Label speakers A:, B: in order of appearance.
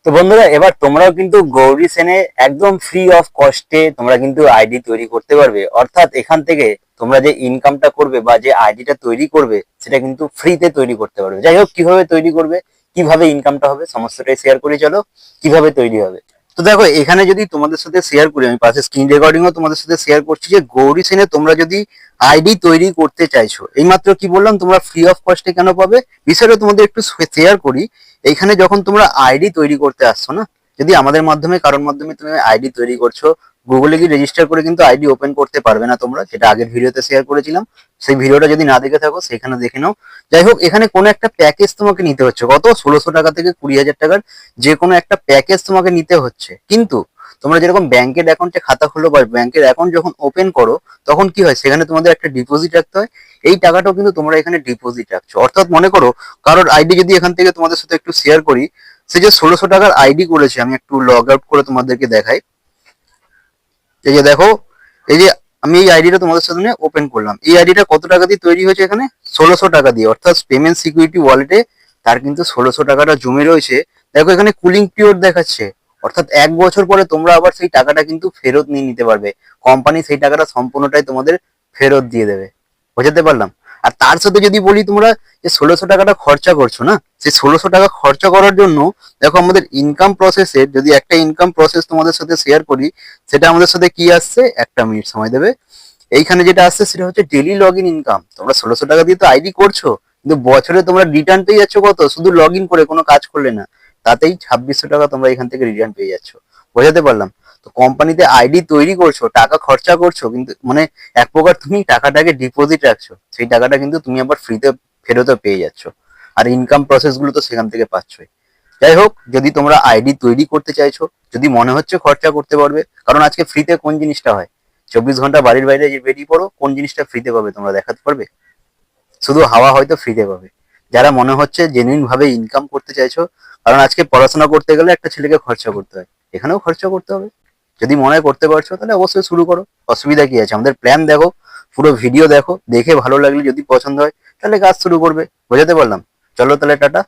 A: তো বন্ধুরা, এবার তোমরাও কিন্তু গৌরী সেনে একদম ফ্রি অফ কস্টে তোমরা কিন্তু আইডি তৈরি করতে পারবে। অর্থাৎ এখান থেকে তোমরা যে ইনকামটা করবে বা যে আইডিটা তৈরি করবে সেটা কিন্তু ফ্রিতে তৈরি করতে পারবে। যাই হোক, কিভাবে তৈরি করবে, কিভাবে ইনকামটা হবে, সমস্তটাই শেয়ার করি। চলো কিভাবে তৈরি হবে। তো দেখো, এখানে যদি তোমাদের সাথে শেয়ার করি, আমি পাশে স্ক্রিন রেকর্ডিংও তোমাদের সাথে শেয়ার করছি যে গৌরী সেনে তোমরা যদি আইডি তৈরি করতে চাইছো, এইমাত্র কি বললাম তোমরা ফ্রি অফ কস্টে কেন পাবে, বিষয়টা তোমাদের একটু শেয়ার করি। এইখানে যখন তোমরা আইডি তৈরি করতে আসছো না, যদি আমাদের মাধ্যমে কারোর মাধ্যমে তুমি আইডি তৈরি করছো, গুগলে গিয়ে রেজিস্টার করে কিন্তু আইডি ওপেন করতে পারবে না তোমরা, যেটা আগের ভিডিওতে শেয়ার করেছিলাম। সেই ভিডিওটা যদি না দেখে থাকো সেখানে দেখে নাও। যাই হোক, এখানে কোনো একটা প্যাকেজ তোমাকে নিতে হচ্ছে, কত 1600 টাকা থেকে 20,000 টাকার যে কোনো একটা প্যাকেজ তোমাকে নিতে হচ্ছে। কিন্তু তোমরা যেরকম ব্যাংকের অ্যাকাউন্টে খাতা খোলো বা ব্যাংকের অ্যাকাউন্ট যখন ওপেন করো, তখন কি হয়, সেখানে তোমাদের একটা ডিপোজিট রাখতে হয়। এই টাকাটাও কিন্তু তোমরা এখানে ডিপোজিট রাখছো। অর্থাৎ মনে করো কারোর আইডি যদি এখান থেকে তোমাদের সাথে একটু শেয়ার করি, সে যে 1600 টাকার আইডি করেছে, আমি একটু লগ আউট করে তোমাদেরকে দেখাই। এই যে দেখো, এই যে আমি এই আইডিটা তোমাদের সামনে ওপেন করলাম, এই আইডিটা কত টাকা দিয়ে তৈরি হয়েছে, এখানে 1600 টাকা দিয়ে। অর্থাৎ পেমেন্ট সিকিউরিটি ওয়ালেটে তার কিন্তু 1600 টাকাটা জমে রয়েছে। দেখো এখানে কুলিং পিরিয়ড দেখাচ্ছে, অর্থাৎ 1 বছর পরে তোমরা আবার সেই টাকাটা কিন্তু ফেরত নিয়ে নিতে পারবে। কোম্পানি সেই টাকাটা সম্পূর্ণটাই তোমাদের ফেরত দিয়ে দেবে। বোঝাতে পারলাম? আর তার সাথে যদি বলি, তোমরা যে 1600 টাকাটা খরচা করছো না, সেই 1600 টাকা খরচা করার জন্য দেখো আমাদের ইনকাম প্রসেসের, যদি একটা ইনকাম প্রসেস তোমাদের সাথে শেয়ার করি, সেটা আমাদের সাথে কি আসছে, 1 মিনিট সময় দেবে। এইখানে যেটা আসছে সেটা হচ্ছে ডেলি লগ ইন ইনকাম। তোমরা 1600 টাকা দিয়ে তো আইডি করছো, কিন্তু বছরে তোমরা রিটার্ন পেয়ে যাচ্ছ কত, শুধু লগ ইন করে কোনো কাজ করলে না, তাতেই 2600 টাকা তোমরা এখান থেকে রিটার্ন পেয়ে যাচ্ছ। বোঝাতে পারলাম? তো কোম্পানিতে আইডি তৈরি করছো, টাকা খরচা করছো, কিন্তু মানে এক প্রকার তুমি টাকাটাকে ডিপোজিট রাখছো, সেই টাকাটা কিন্তু তুমি আবার ফ্রিতে ফেরতও পেয়ে যাচ্ছ। আর ইনকাম প্রসেস গুলো তো সেখান থেকে পাচ্ছই। যাই হোক, যদি তোমরা আইডি তৈরি করতে চাইছো, যদি মনে হচ্ছে খরচা করতে পারবে, কারণ আজকে ফ্রিতে কোন জিনিসটা হয়, 24 ঘন্টা বাড়ির বাইরে যে বেরিয়ে পড়ো, কোন জিনিসটা ফ্রিতে পাবে তোমরা দেখাতে পারবে? শুধু হাওয়া হয়তো ফ্রিতে পাবে। যারা মনে হচ্ছে জেনুইন ভাবে ইনকাম করতে চাইছো, কারণ আজকে পড়াশোনা করতে গেলে একটা ছেলেকে খরচা করতে হয়, এখানেও খরচা করতে হবে। যদি মনে করতে পারছো তাহলে অবশ্যই শুরু করো, অসুবিধা কি আছে? আমাদের প্ল্যান দেখো, পুরো ভিডিও দেখো, দেখে ভালো লাগলে যদি পছন্দ হয় তাহলে কাজ শুরু করবে। বোঝাতে পারলাম? চলো তাহলে টাটা।